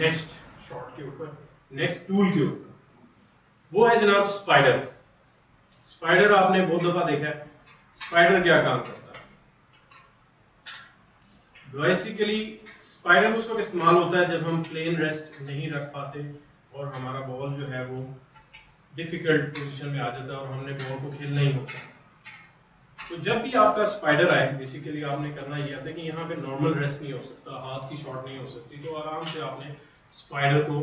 Next shot के ऊपर, next tool के ऊपर, वो है जनाब स्पाइडर। स्पाइडर आपने बहुत दफा देखा है। स्पाइडर क्या काम करता है? बेसिकली स्पाइडर उस वक्त इस्तेमाल होता है जब हम प्लेन रेस्ट नहीं रख पाते और हमारा बॉल जो है वो डिफिकल्ट पोजीशन में आ जाता है और हमने बॉल को खेलना ही होता है। तो जब भी आपका स्पाइडर आए, बेसिकली आपने करना ये आता है कि यहाँ पे नॉर्मल रेस्ट नहीं हो सकता, हाथ की शॉट नहीं हो सकती, तो आराम से आपने स्पाइडर को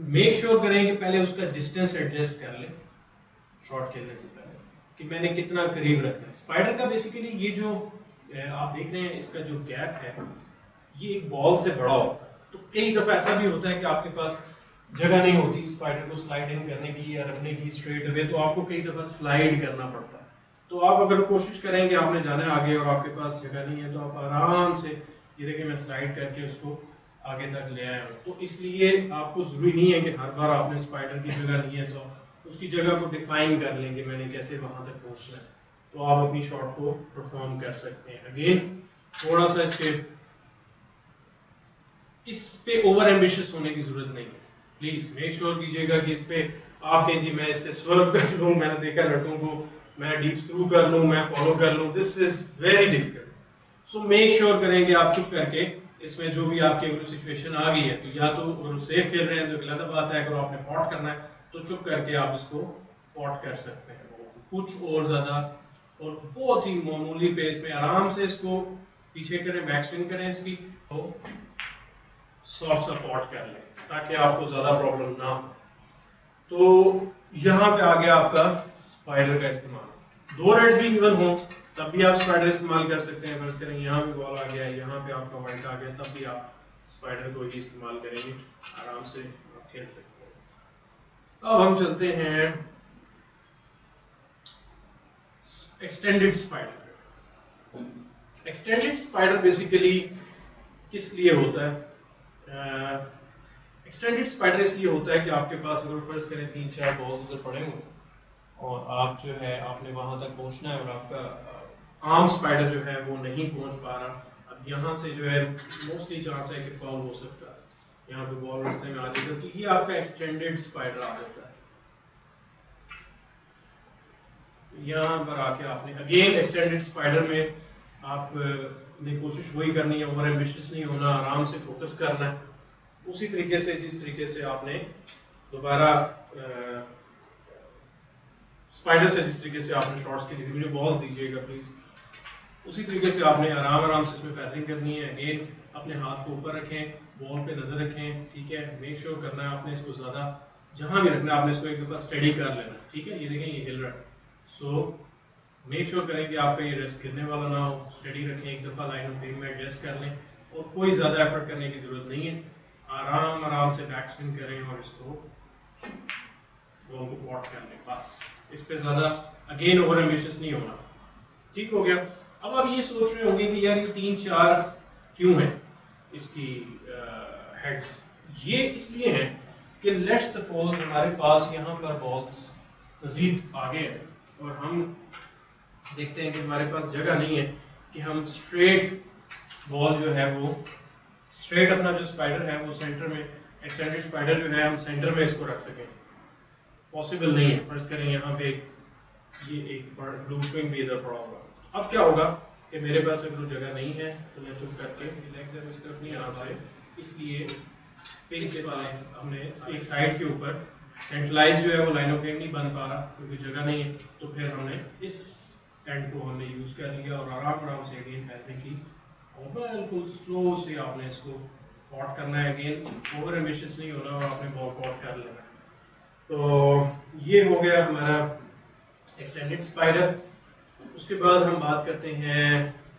मेक श्योर करें कि पहले उसका डिस्टेंस एडजस्ट कर ले शॉट खेलने से पहले, कि मैंने कितना करीब रखना है। स्पाइडर का बेसिकली ये जो आप देख रहे हैं, इसका जो गैप है ये एक बॉल से बड़ा होता है। तो कई दफ़ा ऐसा भी होता है कि आपके पास जगह नहीं होती स्पाइडर को स्लाइड इन करने की या रखने की स्ट्रेट अवे, तो आपको कई दफ़ा स्लाइड करना पड़ता है। तो आप अगर कोशिश करेंगे, आपने जाना है आगे और आपके पास जगह नहीं है, तो आप आराम से ये देखिए मैं स्लाइड करके उसको आगे तक ले आया हूँ। तो इसलिए आपको ज़रूरी नहीं है कि हर बार आपने स्पाइडर की जगह नहीं है तो उसकी जगह को डिफाइन कर लें कि मैंने कैसे वहाँ तक पहुँचना है, तो आप अपनी शॉट को परफॉर्म कर सकते हैं। अगेन थोड़ा सा इस पे ओवर एम्बिशियस होने की जरूरत नहीं है। प्लीज मेक श्योर कीजिएगा कि इस पे आप कहें जी मैं इससे स्वर्व कर लूँ, मैंने देखा लड़कों को, मैं डीप स्क्रू कर लूँ, मैं फॉलो कर लूँ, this is very difficult. So make sure करें कि आप चुप करके इसमें जो भी आपकी अगर सिचुएशन आ गई है, तो या तो अगर सेफ खेल रहे हैं तो गलत बात है, अगर आपने पॉट करना है तो चुप करके आप इसको पॉट कर सकते हैं। कुछ और ज़्यादा और बहुत ही मामूली पेस में आराम से इसको पीछे करें, बैक स्विंग करें इसकी, तो सॉफ्ट सपोर्ट कर लें ताकि आपको ज़्यादा प्रॉब्लम ना हो। तो यहाँ पे आ गया आपका स्पाइडर का इस्तेमाल। दो रेड्स भी इवन हो तब भी आप स्पाइडर इस्तेमाल कर सकते हैं। फर्ज करें यहाँ पे बॉल आ गया, यहाँ पे आपका वाइट आ गया, तब भी आप स्पाइडर को ही इस्तेमाल करेंगे, आराम से आप खेल सकते हैं। अब हम चलते हैं extended spider. Extended spider basically किस लिए होता है? एक्सटेंडेड स्पाइडर इसलिए होता है कि आपके पास अगर फर्ज करें 3-4 बॉल्स उधर पड़े हों और आप जो है आपने वहां तक पहुंचना है और आपका आर्म स्पाइडर जो है वो नहीं पहुंच पा रहा, अब यहाँ से जो है मोस्टली चांस है कि फाउल हो सकता है, यहाँ पे बॉल रास्ते में आ जाएगा, तो ये आपका एक्सटेंडेड स्पाइडर आ जाता है। यहाँ पर आके आपने अगेन एक्सटेंडेड स्पाइडर में आप ने कोशिश वही करनी है, ओवर एम्बिशियस नहीं होना, आराम से फोकस करना है उसी तरीके से जिस तरीके से आपने दोबारा स्पाइडर से जिस तरीके से आपने शॉट्स के लिए मुझे बॉल्स दीजिएगा प्लीज, उसी तरीके से आपने आराम से इसमें पैदलिंग करनी है। अगेन अपने हाथ को ऊपर रखें, बॉल पे नजर रखें, ठीक है। मेक श्योर करना है आपने इसको ज्यादा जहां भी रखना है आपने इसको एक दफा स्टडी कर लेना, ठीक है। ये देखें ये हिल रहा है, सो मेक श्योर करें कि आपका ये रेस्ट गिरने वाला ना हो, स्टडी रखें, एक दफ़ा लाइन ऑफ एम में एडजस्ट कर लें और कोई ज़्यादा एफर्ट करने की ज़रूरत नहीं है। आराम से बैक स्विंग करें और इसको बॉल को पॉट कर लें, बस इस पे ज़्यादा अगेन ओवर एम्बिशियस नहीं होना। ठीक हो गया। अब आप ये सोच रहे होंगे कि यार ये 3-4 क्यों हैं इसकी हेड्स? ये इसलिए हैं कि लेट्स सपोज हमारे पास यहाँ पर बॉल्स मज़ीद आगे हैं और हम देखते हैं कि हमारे पास जगह नहीं है कि हम स्ट्रेट बॉल जो है वो स्ट्रेट अपना जो स्पाइडर है वो सेंटर में, एक्सटेंडेड स्पाइडर जो है हम सेंटर में इसको रख सकें, पॉसिबल नहीं है। फर्ज करें यहाँ पे ये एक लूपिंग भी इधर पड़ा होगा। अब क्या होगा कि मेरे पास अगर जगह नहीं है तो मैं चुप करके लेग्स इस तरफ नहीं आ से, इसलिए पिंक के साथ हमने एक साइड के ऊपर सेंट्रलाइज जो है वो लाइन ऑफ एम नहीं बन पा रहा क्योंकि जगह नहीं है, तो फिर हमने इस एंड को हमने यूज कर लिया और आराम से अगेन फैलने की और बिल्कुल स्लो से आपने इसको पॉट करना है। अगेन ओवर एम्बिशियस नहीं होना और आपने बॉल पॉट कर लेना है। तो ये हो गया हमारा एक्सटेंडेड स्पाइडर। उसके बाद हम बात करते हैं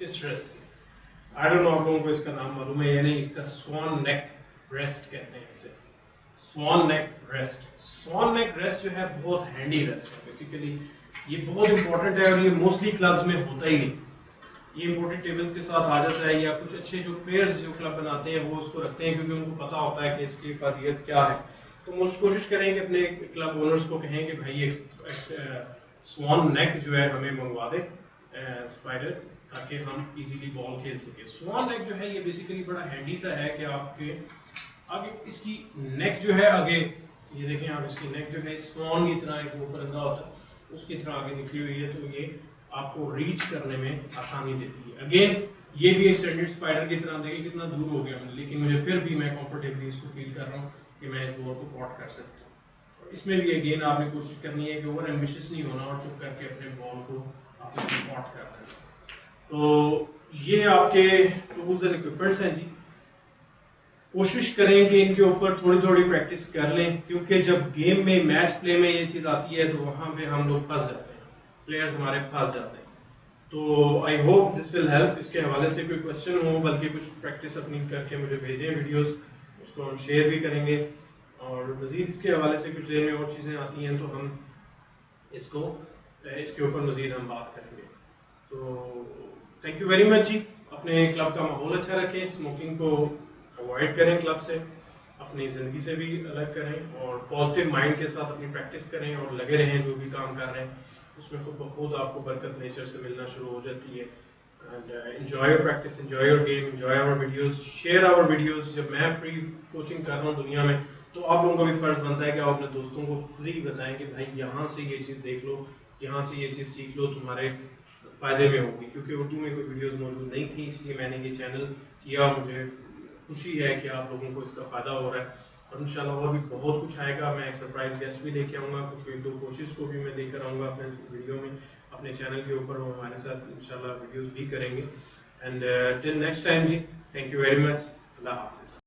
इस रेस्ट की। आई डोंट नो आप लोगों को इसका नाम मालूम है या नहीं, इसका स्वान नेक रेस्ट कहते हैं इसे, स्वान नेक रेस्ट। स्वान नेक रेस्ट जो है बहुत हैंडी रेस्ट है बेसिकली, ये बहुत इंपॉर्टेंट है और ये मोस्टली क्लब्स में होता ही नहीं, ये इंपोर्टेड टेबल्स के साथ आ जाता है या कुछ अच्छे जो प्लेयर्स जो क्लब बनाते हैं वो उसको रखते हैं क्योंकि उनको पता होता है कि इसकी फायदियत क्या है। तो मुझे कोशिश करें कि अपने क्लब ओनर्स को कहें कि भाई एक स्वान नेक जो है हमें मंगवा दे स्पाइडर, ताकि हम इजीली बॉल खेल सके। स्वान नेक जो है ये बेसिकली बड़ा हैंडी सा है कि आपके आगे इसकी नेक जो है आगे, ये देखें आप, इसकी नेक जो है स्वान की तरह एक वो परिंदा होता है उसकी तरह आगे निकली हुई है, तो ये आपको रीच करने में आसानी देती है। अगेन ये भी एक स्टैंडर्ड स्पाइडर की तरह, देखिए कितना दूर हो गया मैं, लेकिन मुझे फिर भी मैं कंफर्टेबली इसको फील कर रहा हूँ कि मैं इस बॉल को पॉट कर सकता हूँ। इसमें भी अगेन आपने कोशिश करनी है कि ओवर एम्बिशियस नहीं होना और चुप करके अपने बॉल को अपने पॉट कर देना। तो ये आपके टूल्स एंड इक्विपमेंट्स हैं जी। कोशिश करें कि इनके ऊपर थोड़ी थोड़ी प्रैक्टिस कर लें, क्योंकि जब गेम में मैच प्ले में ये चीज़ आती है तो वहाँ पे हम लोग फंस जाते हैं, प्लेयर्स हमारे फंस जाते हैं। तो I hope this will help. इसके हवाले से कोई क्वेश्चन हो, बल्कि कुछ प्रैक्टिस अपनी करके मुझे भेजें वीडियोस, उसको हम शेयर भी करेंगे। और मज़ीद इसके हवाले से कुछ जहन में और चीज़ें आती हैं तो हम इसके ऊपर मज़ीद हम बात करेंगे। तो थैंक यू वेरी मच जी। अपने क्लब का माहौल अच्छा रखें, स्मोकिंग को अवॉइड करें क्लब से, अपनी ज़िंदगी से भी अलग करें और पॉजिटिव माइंड के साथ अपनी प्रैक्टिस करें और लगे रहें जो भी काम कर रहे हैं उसमें खुद ब खुद आपको बरकत नेचर से मिलना शुरू हो जाती है। And enjoy your practice, enjoy your game, enjoy our videos, share our videos. जब मैं फ्री कोचिंग कर रहा हूँ दुनिया में तो आप लोगों का भी फ़र्ज़ बनता है कि आप अपने दोस्तों को फ्री बताएं कि भाई यहाँ से ये चीज़ देख लो, यहाँ से ये चीज़ सीख लो, तुम्हारे फ़ायदे में होगी। क्योंकि उर्दू में कोई वीडियोस मौजूद नहीं थी, इसलिए मैंने ये चैनल किया। मुझे खुशी है कि आप लोगों को इसका फ़ायदा हो रहा है और इंशाल्लाह और भी बहुत कुछ आएगा। मैं एक सरप्राइज गेस्ट भी लेके आऊँगा, कुछ एक दो कोचेस को भी मैं लेकर आऊँगा अपने वीडियो में, अपने चैनल के ऊपर। वो हमारे साथ इंशाल्लाह वीडियोस भी करेंगे। एंड टिल नेक्स्ट टाइम जी, थैंक यू वेरी मच। अल्लाह हाफिज़।